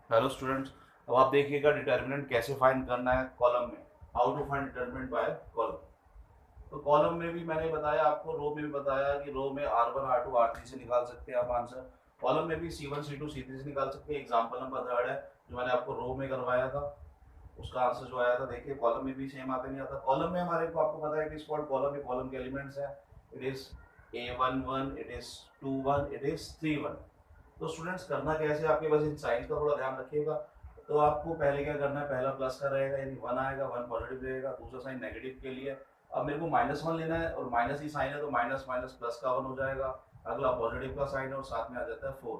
Hello students. अब आप देखिएगा डिटर्मिनेंट कैसे फाइंड करना है कॉलम में। How to find determinant by column. तो कॉलम में भी मैंने बताया आपको, रो में भी बताया कि रो में R1 R2 R3 से निकाल सकते हैं आप आंसर। कॉलम में भी C1 C2 C3 से निकाल सकते हैं। एग्जाम्पल नंबर 3 है जो मैंने आपको रो में करवाया था, उसका आंसर जो आया था देखिए कॉलम में भी सेम आता नहीं आता। कॉलम में हमारे को आपको पता है कि इस कॉलम में कॉलम के एलिमेंट्स है। It is A11, it is 21, it is 31। तो स्टूडेंट्स करना कैसे, आपके बस इन साइंस का थोड़ा ध्यान रखिएगा। तो आपको पहले क्या करना है, पहला प्लस का रहेगा यानी 1 आएगा, 1 पॉजिटिव रहेगा, दूसरा साइन नेगेटिव के लिए। अब मेरे को -1 लेना है और माइनस ही साइन है तो माइनस माइनस प्लस का 1 हो जाएगा। अगला पॉजिटिव का साइन है और साथ में आ जाता है 4।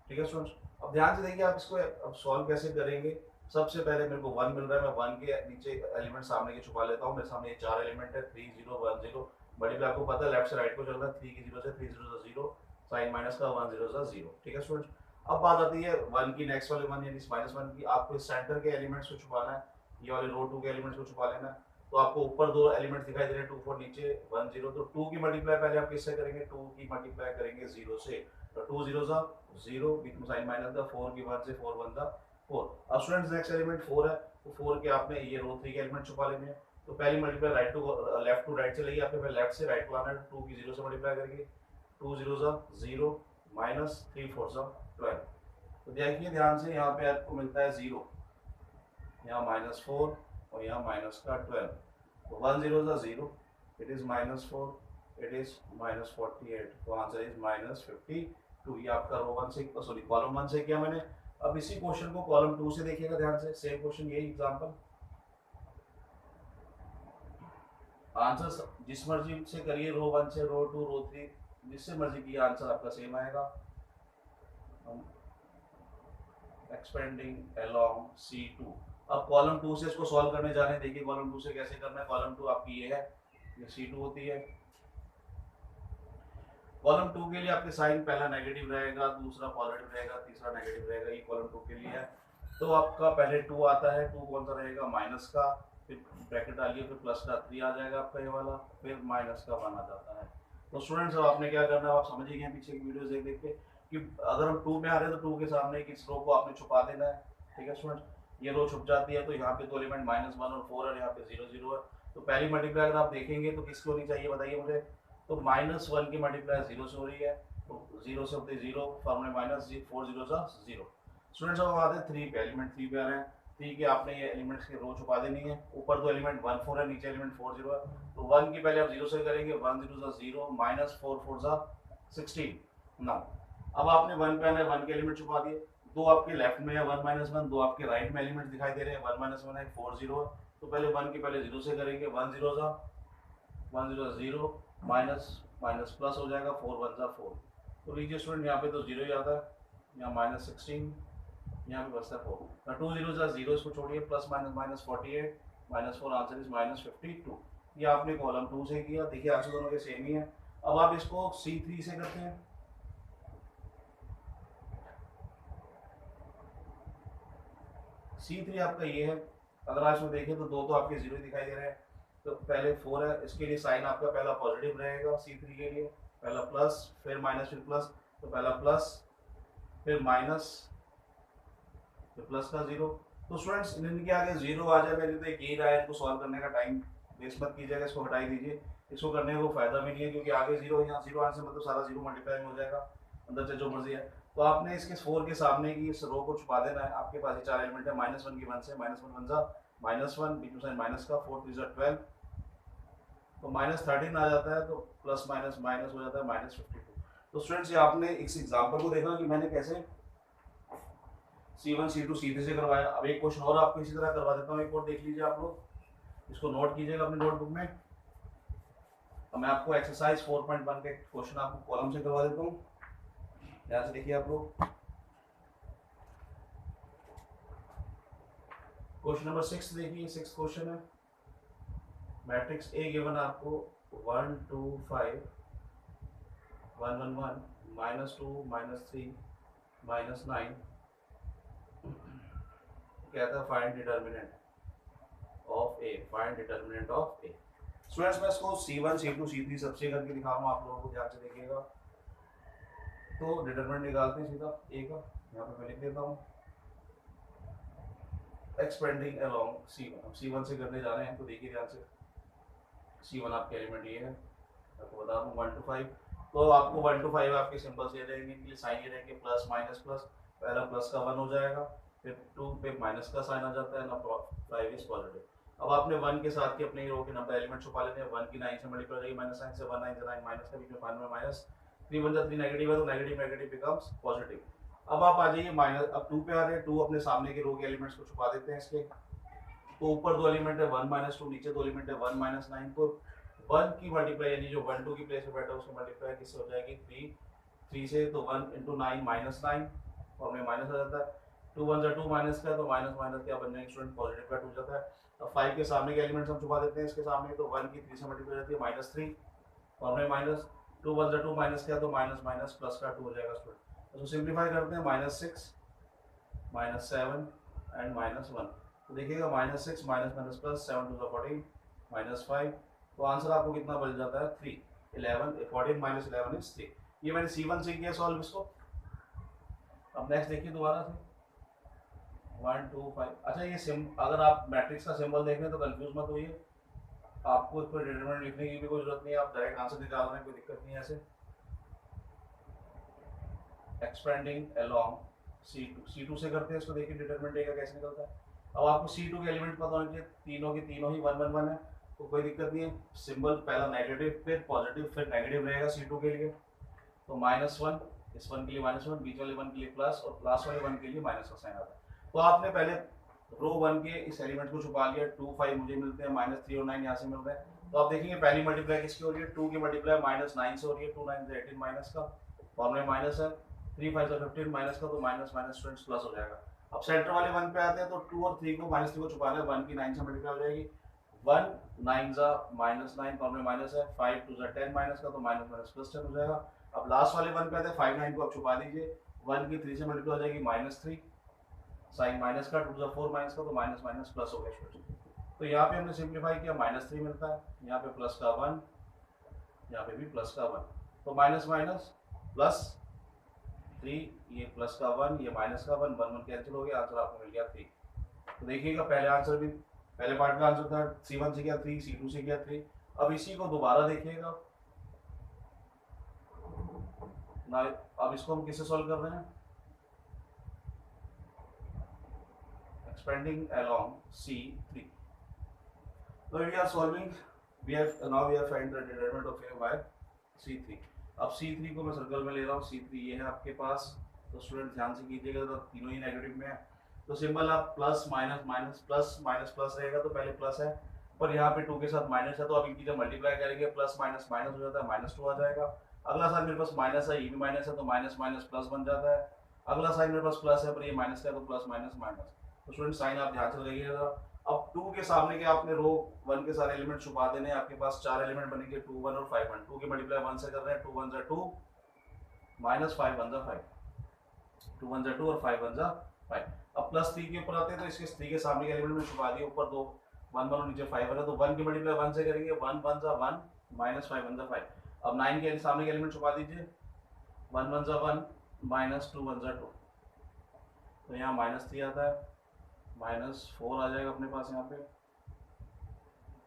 ठीक है स्टूडेंट्स, अब ध्यान से देखिए आप इसको अब सॉल्व कैसे करेंगे। सबसे पहले मेरे को 1 मिल रहा है, मैं 1 के नीचे एलिमेंट सामने के छुपा लेता हूँ। मेरे सामने ये 4 एलिमेंट है, 3 0 1 0। मल्टीप्लाई आपको पता है लेफ्ट से राइट को चल रहा है, 3 की 0 से 3 0 से 0, साइन माइनस का 1 0 से 0। ठीक है स्टूडेंट्स, अब बात आती है 1 की, नेक्स्ट वाले 1 यानी -1 की। आपको इस सेंटर के एलिमेंट्स को छुपाना है, ये वाले रो 2 के एलिमेंट्स को छुपा लेना है। तो आपको ऊपर दो एलिमेंट दिखाई दे रहे हैं 2 4, नीचे 1 0। तो 2 की मल्टीप्लाई पहले आप किससे करेंगे, 2 की मल्टीप्लाई करेंगे 0 से। तो 2 0 सा 0, बीच में साइन माइनस का 4 की 1 से 4 1 सा 4। अब स्टूडेंट्स नेक्स्ट एलिमेंट 4 है, तो 4 के आपने ये रो 3 के एलिमेंट छुपा लेने हैं। तो पहली मल्टीप्लाई लेफ्ट टू राइट चलेगी, आपके लेफ्ट से राइट को आना है। 2 की 0 से मल्टीप्लाई करेंगे, 2 0 सा 0, माइनस 3 4 सा 12। तो देखिए ध्यान से, यहाँ पे आपको मिलता है 0, यहाँ -4 और यहाँ माइनस का 12। तो 1 0 सा 0, इट इज -4, इट इज -48। तो आंसर इज -52। ये आपका रो 1 से, सॉरी कॉलम 1 से किया मैंने। अब इसी क्वेश्चन को कॉलम 2 से देखिएगा ध्यान से, सेम क्वेश्चन यही एग्जांपल। आंसर जिस मर्जी से करिए, रो 1 से, रो 2, रो 3, जिससे मर्जी किया आंसर आपका सेम आएगा। Expanding along C2। अब कॉलम 2 से इसको सॉल्व करने जा रहे हैं। देखिए कॉलम 2 से कैसे करना है। कॉलम 2 आपकी ये है, ये C2 होती है। कॉलम 2 के लिए आपके साइन पहला नेगेटिव रहेगा, दूसरा पॉजिटिव रहेगा, तीसरा नेगेटिव रहेगा। ये कॉलम 2 के लिए है। तो आपका पहले 2 आता है, 2 कौन सा रहेगा, माइनस का, फिर ब्रैकेट डालिए, फिर प्लस का 3 आ जाएगा आपका ये वाला, फिर माइनस का 1 आ जाता है। तो स्टूडेंट्स अब आपने क्या करना है, आप समझ ही गए पीछे की वीडियोस देख देख के कि अगर हम 2 में आ रहे हैं तो 2 के सामने किस रो को आपने छुपा देना है। ठीक है स्टूडेंट्स, ये रो छुप जाती है तो यहाँ पे दो एलिमेंट -1 और 4 है, यहाँ पे 0 0 है। तो पहली मल्टीप्लाई अगर आप देखेंगे तो किसकी होनी चाहिए बताइए मुझे। तो -1 की मल्टीप्लाई 0 से हो रही है, तो 0 से होते 0, फॉर्मूले माइनस 4 0 सा 0। स्टूडेंट्स अब आते हैं 3 पे, एलिमेंट 3 पे आ रहे हैं। 3 के आपने ये एलिमेंट्स के रो छुपा देनी है। ऊपर दो एलिमेंट 1 4 है, नीचे एलिमेंट 4 0 है। तो 1 की पहले आप 0 से करेंगे, 1 0 सा 0, -4 4 सा 16 ना। अब आपने 1 पे आना है, 1 के एलिमेंट छुपा दिए। दो आपके लेफ्ट में है 1 -1, दो आपके राइट में एलिमेंट दिखाई दे रहे हैं 1 -1 है, 4 0 है। तो पहले 1 की पहले 0 से करेंगे, 1 0 सा 1 0 0, माइनस माइनस प्लस हो जाएगा, 4 1 सा 4। तो लीजिए स्टूडेंट यहाँ पे तो 0 ही आता है, यहाँ -16, यहाँ पे बचता है 4। 2 0 सा 0, इसको छोड़िए, प्लस माइनस -48, -4, आंसर इज -52। ये आपने कॉलम 2 से किया। देखिए आंसर दोनों के सेम ही है। अब आप इसको C3 से करते हैं। C3 आपका ये है। अगर आज में देखें तो दो तो आपके 0 दिखाई दे रहे हैं। तो पहले 4 है, इसके लिए साइन आपका पहला पॉजिटिव रहेगा C3 के लिए, पहला प्लस, फिर माइनस, फिर प्लस। तो पहला प्लस, फिर माइनस, फिर प्लस का 0। तो स्टूडेंट्स इनके आगे 0 आ जाए, मेरे तो एक यही रहा है, इनको सॉल्व करने का टाइम वेस्ट मत कीजिएगा, इसको हटा ही दीजिए। इसको करने का कोई फायदा भी नहीं है क्योंकि आगे 0, यहाँ 0 आने से मतलब सारा 0 मल्टीप्लाई हो जाएगा, अंदर से जो मर्जी है। तो आपने इसके 4 के सामने की इस रो को छुपा देना है। आपके पास ये 4 एलिमेंट है, -1 की 1 से, -1 1 सा -1, बीच में साइन माइनस का, 4 3 12, तो -13 आ जाता है। तो प्लस माइनस माइनस हो जाता है -52। तो स्टूडेंट्स ये आपने इस एग्जाम्पल को देखा कि मैंने कैसे C1 C2 C3 से करवाया। अब एक क्वेश्चन और आपको इसी तरह करवा देता हूँ, एक और देख लीजिए आप लोग, इसको नोट कीजिएगा अपनी नोटबुक में। अब मैं आपको एक्सरसाइज 4.1 के क्वेश्चन आपको कॉलम से करवा देता हूँ, ध्यान से देखिए आप लोग। क्वेश्चन नंबर 6 देखिए, 6 क्वेश्चन है। मैट्रिक्स ए गिवन आपको 1 2 5 1 1 1 -2 -3 -9। कहता है find determinant of A, find determinant of A. Students मैं इसको C1 C2 C3 सबसे करके दिखा रहा हूँ, आप लोगों को ध्यान से देखिएगा। तो डिटर्मिनेंट निकालते हैं सीधा ए का, यहाँ पे मैं लिख देता हूँ एक्सपेंडिंग अलोंग C1, अब C1 से करने जा रहे हैं तो देखिए ध्यान से, C1 आपके एलिमेंट ये है, आपको बता दूँ 1 to 5, तो आपको 1 to 5 आपके सिंबल्स ये रहेंगे, इनके लिए साइन ये रहेंगे प्लस माइनस प्लस, पहला प्लस का 1 हो जाएगा, फिर 2 पे माइनस का साइन आ जाता है ना, 5 इज पॉजिटिव। अब आपने 1 के साथ के अपने रो के नंबर एलिमेंट छुपा लेते हैं, 1 की 9 से मल्टीप्लाई हो जाएगी माइनस साइन से, 1 9 से 9 माइनस का बीच में फाइनल में माइनस, 3 1 जा 3 नेगेटिव है तो नेगेटिव नेगेटिव बिकम्स पॉजिटिव। अब आप आ जाइए माइनस, अब 2 पे आ रहे हैं, 2 अपने सामने के रो के एलिमेंट्स को छुपा देते हैं इसके, तो ऊपर दो एलिमेंट है 1 माइनस 2, नीचे दो एलिमेंट है 1 माइनस 9, तो 1 की मल्टीप्लाई यानी जो 1 2 की प्लेस पे बैठा है उसको मल्टीप्लाई किससे हो जाएगी 3 से, तो 1 into 9 माइनस 9 और में माइनस आ जाता है, 2 1 2 माइनस का, तो माइनस माइनस क्या बन जाएगा स्टूडेंट पॉजिटिव का 2 जाता है। अब 5 के सामने के एलिमेंट्स हम छुपा देते हैं इसके सामने, तो 1 की 3 से मल्टीप्लाई जाती है माइनस 3 और में माइनस, 2 1 2 माइनस क्या, तो माइनस माइनस प्लस का 2 हो जाएगा स्टूडेंट। तो सिंप्लीफाई करते हैं -6 -7 एंड -1, तो देखिएगा -6 minus minus plus 7 to the 14 -5, तो आंसर आपको कितना बन जाता है 3, 11 14 माइनस 11 इज 3। ये मैंने C1 से किया सॉल्व इसको। अब नेक्स्ट देखिए दोबारा से 1 2 5, अच्छा ये अगर आप मैट्रिक्स का सिंबल देख रहे हैं तो कंफ्यूज मत होइए, आपको इस पर डिटरमिनेंट लिखने की भी कोई जरूरत नहीं है, आप डायरेक्ट आंसर निकाल रहे हैं, कोई दिक्कत नहीं है ऐसे। एक्सपेंडिंग अलोंग C2 से करते हैं इसको, देखिए डिटरमिनेंट का कैसे निकलता है। अब आपको C2 के एलिमेंट पता होने चाहिए, तीनों के तीनों ही 1 1 1 है, तो कोई दिक्कत नहीं है, सिंबल पहला नेगेटिव फिर पॉजिटिव फिर नेगेटिव रहेगा C2 के लिए, तो -1, इस 1 के लिए -1, बीच वाले 1 के लिए प्लस और लास्ट वाले 1 के लिए माइनस का साइन आता है। तो आपने पहले रो 1 के इस एलिमेंट को छुपा लिया, 2 5 मुझे मिलते हैं, -3 और 9 यहाँ से मिल रहे हैं, तो आप देखेंगे पहली मल्टीप्लाई किसकी हो रही है, 2 की मल्टीप्लाई -9 से हो रही है, 2 9 से 18 माइनस का, फॉर्मूले माइनस है, 3 5 से 15 माइनस का, तो माइनस माइनस स्टूडेंट्स प्लस हो जाएगा। अब सेंटर वाले 1 पे आते हैं, तो 2 और 3 को -3 को छुपा लें, 1 की 9 से मल्टीप्लाई हो जाएगी, 1 9 जा -9 फॉर्मूले माइनस है, 5 2 जा 10 माइनस का, तो माइनस माइनस प्लस 10 हो जाएगा। अब लास्ट वाले 1 पे आते हैं, 5 9 को आप छुपा दीजिए, 1 की 3 से मल्टीप्लाई हो जाएगी -3 साइन माइनस का, 2 जा 4 माइनस का, तो माइनस माइनस प्लस हो गया। तो यहाँ पे हमने सिंप्लीफाई किया, -3 मिलता है, यहाँ पे प्लस का 1, यहाँ पे भी प्लस का 1, तो माइनस माइनस प्लस 3, ये प्लस का 1, ये माइनस का 1, 1 1 कैंसिल हो गया, आंसर आपको मिल गया 3। तो देखिएगा पहले आंसर भी, पहले पार्ट का आंसर था C1 से किया 3, C2 से किया 3। अब इसी को दोबारा देखिएगा ना, अब इसको हम किससे सॉल्व कर रहे हैं, एक्सपेंडिंग अलोंग C3, तो we are solving, now we are find the determinant of a by C3। अब C3 को मैं सर्कल में ले रहा हूँ, C3 ये है आपके पास, तो स्टूडेंट ध्यान से कीजिएगा, तो तीनों ही नेगेटिव में है, तो सिंबल आप plus minus minus plus minus plus रहेगा, तो पहले प्लस है पर यहाँ पे 2 के साथ माइनस है, तो आप इनकी जब मल्टीप्लाई करेंगे प्लस माइनस माइनस हो जाता है, -2 आ जाएगा। अगला साइन मेरे पास माइनस है, ये भी माइनस है, तो माइनस माइनस प्लस बन जाता है। अगला साइन मेरे पास प्लस है पर ये माइनस का है, तो प्लस माइनस माइनस, तो स्टूडेंट साइन आप ध्यान से लगाइएगा। अब 2 के सामने के आपने रो 1 के सारे एलिमेंट छुपा देने, आपके पास 4 एलिमेंट बनेंगे, 2 1 और 5 1, 2 की मल्टीप्लाई 1 से कर रहे हैं, 2 1 जा 2 माइनस 5 1 जा 5, 2 1 जा 2 और 5 1 जा 5। अब प्लस 3 के ऊपर आते हैं, तो इसके 3 के सामने के एलिमेंट में छुपा दिए, ऊपर 2 1 1 और नीचे 5 1 है, तो 1 की मल्टीप्लाई 1 से करेंगे, 1 1 जा 1 माइनस 5 1 जा 5। अब 9 के सामने के एलिमेंट छुपा दीजिए, 1 1 जा 1 माइनस 2 1 जा 2, तो यहाँ -3 आता है, -4 आ जाएगा अपने पास, यहाँ पे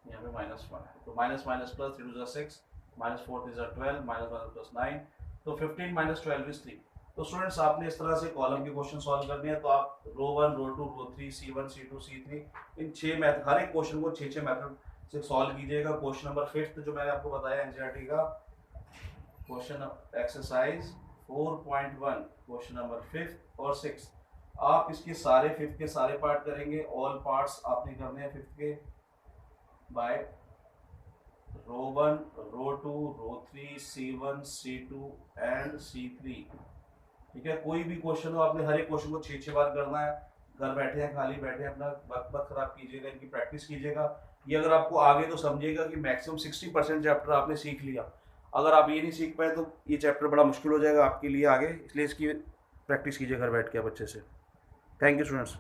-1 है, तो माइनस माइनस प्लस 3 2 जा 6 -4 3 जा 12 -1 प्लस 9, तो 15 - 12 इज 3। तो स्टूडेंट्स आपने इस तरह से कॉलम के क्वेश्चन सॉल्व करने हैं, तो आप रो 1 रो 2 रो 3 C1 C2 C3 इन 6 मैथड, हर एक क्वेश्चन को 6 मेथड से सॉल्व कीजिएगा। क्वेश्चन नंबर 5 जो मैंने आपको बताया एनसीईआरटी का क्वेश्चन एक्सरसाइज 4.1, क्वेश्चन नंबर 5 और 6, आप इसके सारे 5th के सारे पार्ट करेंगे, ऑल पार्ट्स आपने करने हैं 5th के bye row 1 row 2 row 3 C1 C2 and C3, ठीक है। कोई भी क्वेश्चन हो आपने हर एक क्वेश्चन को 6 बार करना है, घर बैठे हैं खाली बैठे हैं, अपना वक्त मत खराब कीजिएगा, इनकी प्रैक्टिस कीजिएगा। ये अगर आपको आगे तो समझिएगा कि मैक्सिमम 60% चैप्टर आपने सीख लिया, अगर आप ये नहीं सीख पाए तो ये चैप्टर बड़ा मुश्किल हो जाएगा आपके लिए आगे, इसलिए इसकी प्रैक्टिस कीजिए घर बैठ के आप अच्छे से। Thank you students.